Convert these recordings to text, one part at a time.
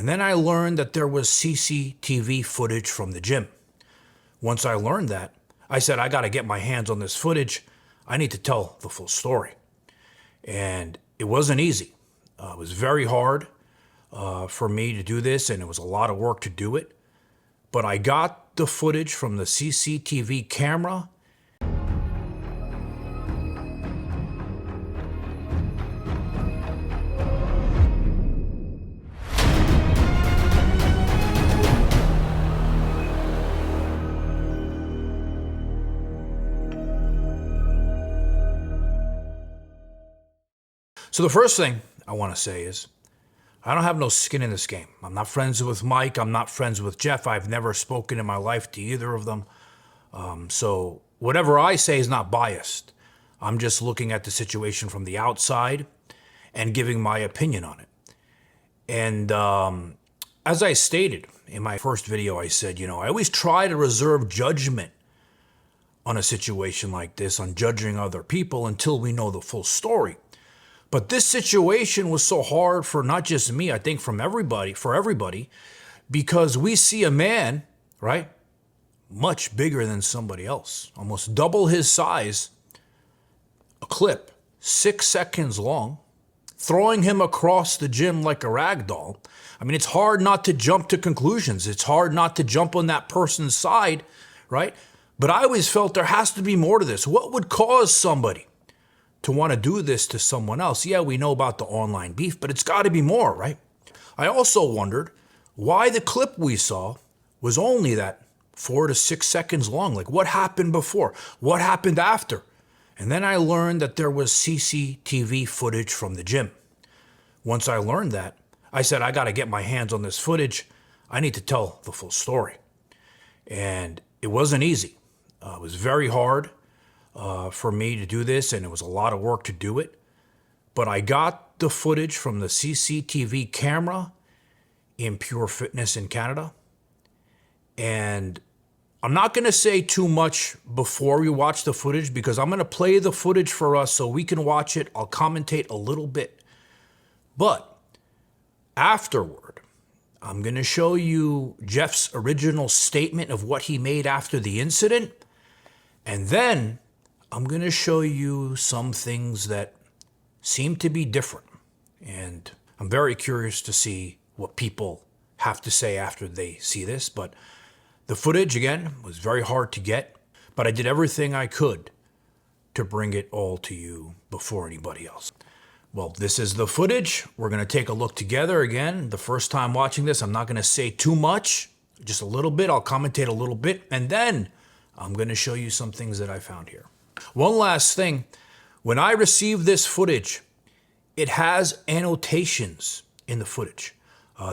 And then I learned that there was CCTV footage from the gym. Once I learned that, I said, I got to get my hands on this footage. I need to tell the full story. And it wasn't easy. It was very hard for me to do this, and it was a lot of work to do it. But I got the footage from the CCTV camera. So the first thing I want to say is, I don't have no skin in this game. I'm not friends with Mike. I'm not friends with Jeff. I've never spoken in my life to either of them. So whatever I say is not biased. I'm just looking at the situation from the outside and giving my opinion on it. And as I stated in my first video, I said, I always try to reserve judgment on a situation like this, on judging other people until we know the full story. But this situation was so hard for not just me, I think for everybody, because we see a man, right, much bigger than somebody else, almost double his size, a clip, 6 seconds long, throwing him across the gym like a rag doll. I mean, it's hard not to jump to conclusions. It's hard not to jump on that person's side, right? But I always felt there has to be more to this. What would cause somebody to want to do this to someone else? Yeah, we know about the online beef, but it's got to be more, right? I also wondered why the clip we saw was only that 4 to 6 seconds long. Like, what happened before? What happened after? And then I learned that there was CCTV footage from the gym. Once I learned that, I said, I got to get my hands on this footage. I need to tell the full story. And it wasn't easy. It was very hard for me to do this, and it was a lot of work to do it. But I got the footage from the CCTV camera in Pure Fitness in Canada. And I'm not going to say too much before we watch the footage, because I'm going to play the footage for us so we can watch it. I'll commentate a little bit. But afterward, I'm going to show you Jeff's original statement of what he made after the incident. And then I'm going to show you some things that seem to be different. And I'm very curious to see what people have to say after they see this. But the footage, again, was very hard to get. But I did everything I could to bring it all to you before anybody else. Well, this is the footage. We're going to take a look together again. The first time watching this, I'm not going to say too much, just a little bit. I'll commentate a little bit. And then I'm going to show you some things that I found here. One last thing, when I received this footage, it has annotations in the footage.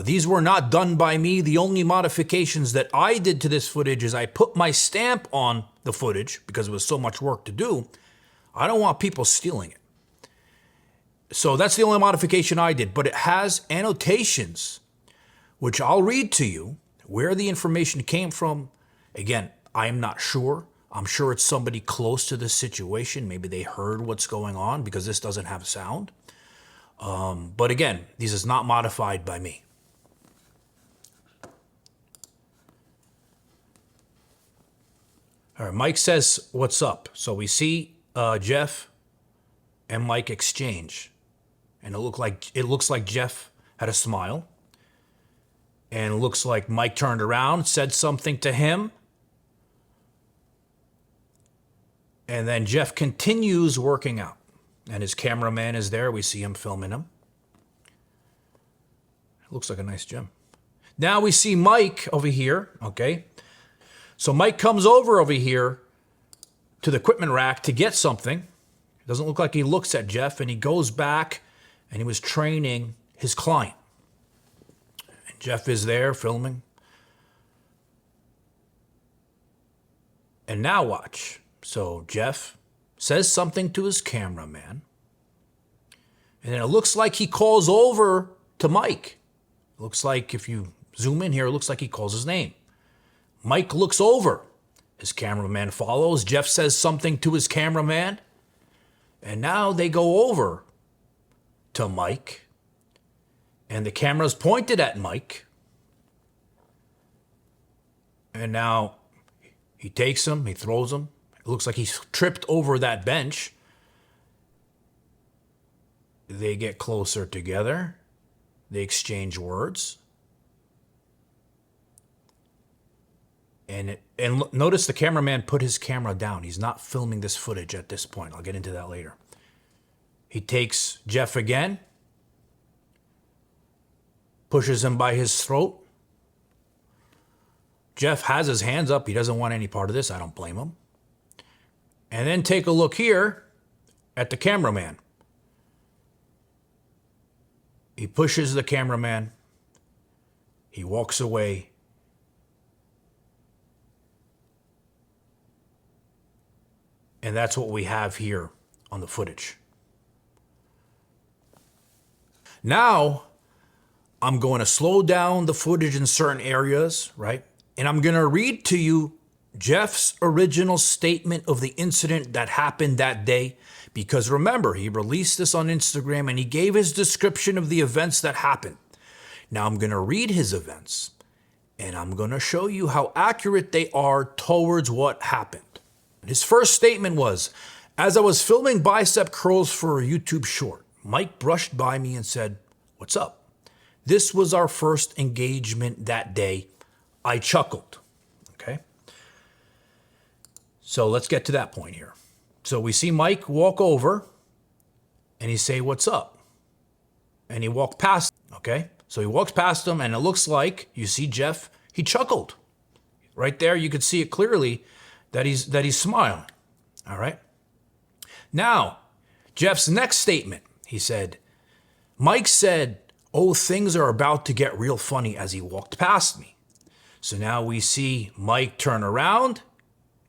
These were not done by me. The only modifications that I did to this footage is I put my stamp on the footage because it was so much work to do. I don't want people stealing it. So that's the only modification I did, but it has annotations, which I'll read to you where the information came from. Again, I am not sure. I'm sure it's somebody close to this situation. Maybe they heard what's going on because this doesn't have sound. But again, this is not modified by me. All right, Mike says, what's up? So we see Jeff and Mike exchange. And it looks like Jeff had a smile. And it looks like Mike turned around, said something to him. And then Jeff continues working out. And his cameraman is there. We see him filming him. It looks like a nice gym. Now we see Mike over here, okay? So Mike comes over here to the equipment rack to get something. It doesn't look like he looks at Jeff, and he goes back, and he was training his client. And Jeff is there filming. And now watch. So Jeff says something to his cameraman. And then it looks like he calls over to Mike. It looks like if you zoom in here, it looks like he calls his name. Mike looks over. His cameraman follows. Jeff says something to his cameraman. And now they go over to Mike. And the camera's pointed at Mike. And now he takes him, he throws him. It looks like he's tripped over that bench. They get closer together. They exchange words. And notice the cameraman put his camera down. He's not filming this footage at this point. I'll get into that later. He takes Jeff again, pushes him by his throat. Jeff has his hands up. He doesn't want any part of this. I don't blame him. And then take a look here at the cameraman. He pushes the cameraman. He walks away. And that's what we have here on the footage. Now, I'm going to slow down the footage in certain areas, right? And I'm going to read to you Jeff's original statement of the incident that happened that day. Because remember, he released this on Instagram and he gave his description of the events that happened. Now I'm going to read his events and I'm going to show you how accurate they are towards what happened. His first statement was, as I was filming bicep curls for a YouTube short, Mike brushed by me and said, "What's up?" This was our first engagement that day. I chuckled. Okay. So let's get to that point here. So we see Mike walk over and he say, "What's up?" And he walked past, okay? So he walks past him and it looks like, you see Jeff, he chuckled. Right there, you could see it clearly that he's smiling, all right? Now, Jeff's next statement, he said, Mike said, "Oh, things are about to get real funny," as he walked past me. So now we see Mike turn around.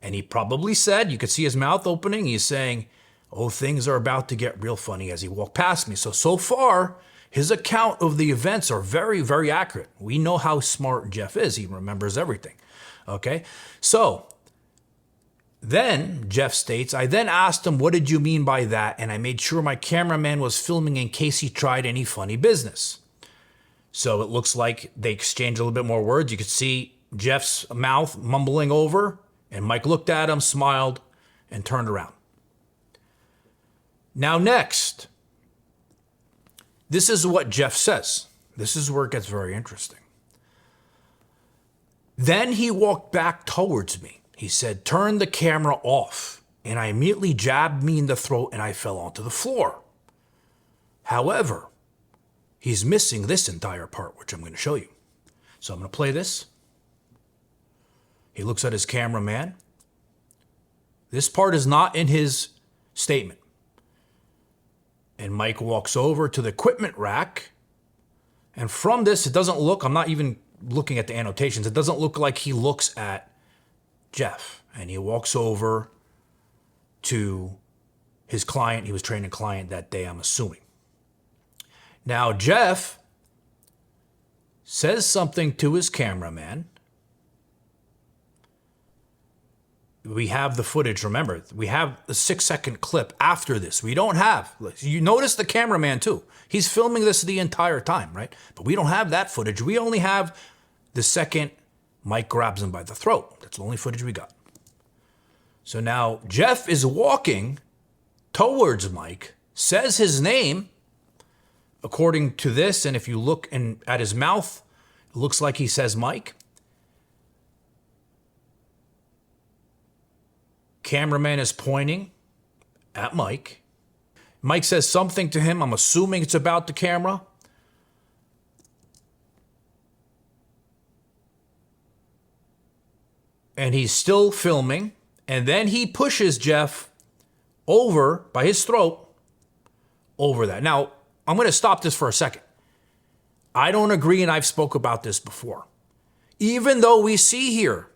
And he probably said, you could see his mouth opening. He's saying, "Oh, things are about to get real funny," as he walked past me. So far, his account of the events are very, very accurate. We know how smart Jeff is. He remembers everything. Okay. So then Jeff states, "I then asked him, 'What did you mean by that?' And I made sure my cameraman was filming in case he tried any funny business." So it looks like they exchanged a little bit more words. You could see Jeff's mouth mumbling over. And Mike looked at him, smiled, and turned around. Now next, this is what Jeff says. This is where it gets very interesting. Then he walked back towards me. He said, "Turn the camera off." And I immediately jabbed me in the throat and I fell onto the floor. However, he's missing this entire part, which I'm going to show you. So I'm going to play this. He looks at his cameraman. This part is not in his statement. And Mike walks over to the equipment rack. And from this, it doesn't look, I'm not even looking at the annotations, it doesn't look like he looks at Jeff. And he walks over to his client. He was training a client that day, I'm assuming. Now, Jeff says something to his cameraman. We have the footage, remember, we have a 6-second clip after this. We don't have, you notice the cameraman too. He's filming this the entire time, right? But we don't have that footage. We only have the second Mike grabs him by the throat. That's the only footage we got. So now Jeff is walking towards Mike, says his name, according to this, and if you look at his mouth, it looks like he says Mike. Cameraman is pointing at Mike. Mike says something to him. I'm assuming it's about the camera. And he's still filming. And then he pushes Jeff over by his throat over that. Now, I'm going to stop this for a second. I don't agree, and I've spoke about this before. Even though we see here,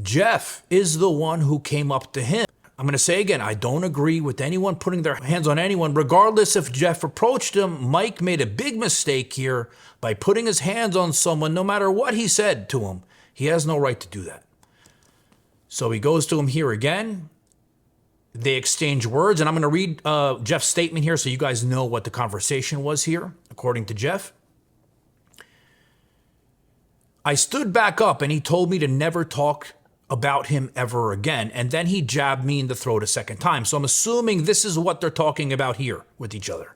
Jeff is the one who came up to him. I'm going to say again, I don't agree with anyone putting their hands on anyone. Regardless if Jeff approached him, Mike made a big mistake here by putting his hands on someone. No matter what he said to him, he has no right to do that. So he goes to him here again. They exchange words, and I'm going to read Jeff's statement here so you guys know what the conversation was here, according to Jeff. I stood back up and he told me to never talk about him ever again. And then he jabbed me in the throat a second time. So I'm assuming this is what they're talking about here with each other.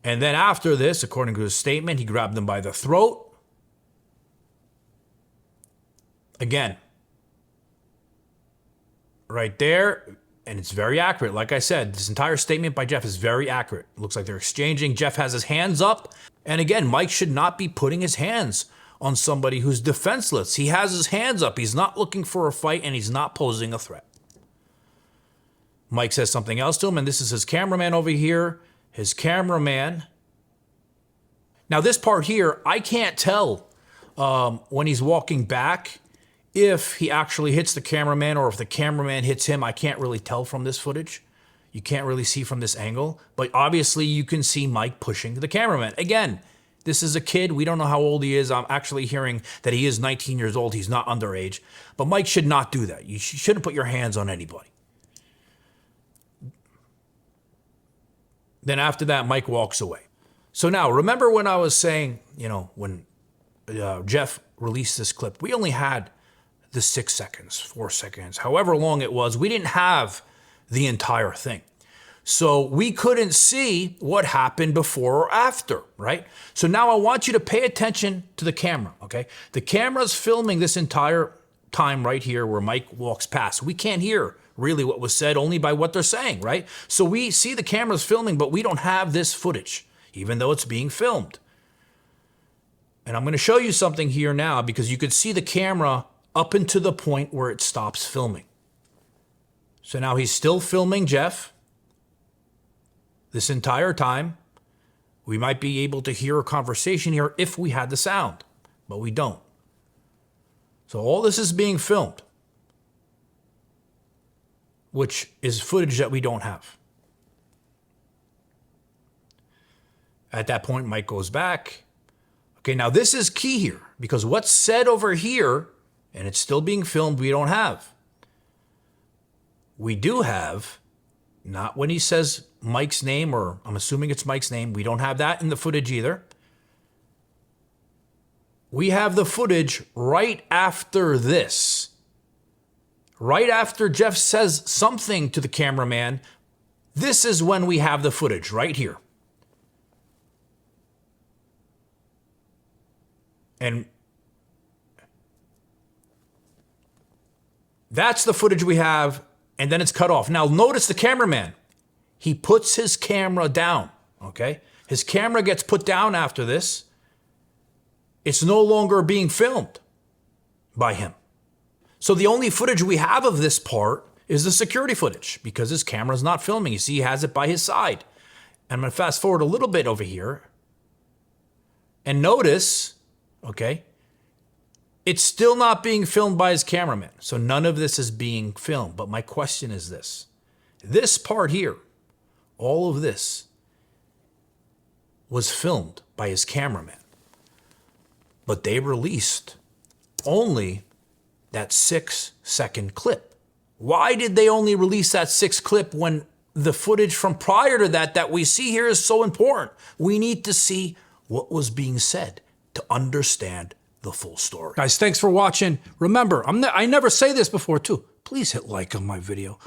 And then after this, according to his statement, he grabbed him by the throat. Again, right there. And it's very accurate. Like I said, this entire statement by Jeff is very accurate. It looks like they're exchanging. Jeff has his hands up. And again, Mike should not be putting his hands on somebody who's defenseless. He has his hands up. He's not looking for a fight, and he's not posing a threat. Mike says something else to him, and this is his cameraman over here. His cameraman. Now, this part here, I can't tell when he's walking back if he actually hits the cameraman or if the cameraman hits him. I can't really tell from this footage. You can't really see from this angle. But obviously, you can see Mike pushing the cameraman. Again, this is a kid. We don't know how old he is. I'm actually hearing that he is 19 years old. He's not underage. But Mike should not do that. You shouldn't put your hands on anybody. Then after that, Mike walks away. So now, remember when I was saying, when Jeff released this clip, we only had the 6 seconds, 4 seconds, however long it was. We didn't have the entire thing. So we couldn't see what happened before or after, right? So now I want you to pay attention to the camera, okay? The camera's filming this entire time right here where Mike walks past. We can't hear really what was said, only by what they're saying, right? So we see the camera's filming, but we don't have this footage, even though it's being filmed. And I'm going to show you something here now because you could see the camera up into the point where it stops filming. So now he's still filming Jeff this entire time. We might be able to hear a conversation here if we had the sound, but we don't. So all this is being filmed, which is footage that we don't have. At that point, Mike goes back. Okay, now this is key here because what's said over here, and it's still being filmed, we don't have. We do have, not when he says Mike's name, or I'm assuming it's Mike's name. We don't have that in the footage either. We have the footage right after this. Right after Jeff says something to the cameraman, this is when we have the footage right here. And that's the footage we have, and then it's cut off. Now notice the cameraman. He puts his camera down, okay? His camera gets put down after this. It's no longer being filmed by him. So the only footage we have of this part is the security footage because his camera's not filming. You see, he has it by his side. And I'm going to fast forward a little bit over here. And notice, okay, it's still not being filmed by his cameraman. So none of this is being filmed. But my question is this. This part here, all of this, was filmed by his cameraman. But they released only that 6-second clip. Why did they only release that 6 clip when the footage from prior to that we see here is so important? We need to see what was being said to understand the full story. Guys, thanks for watching. Remember, I never say this before too. Please hit like on my video.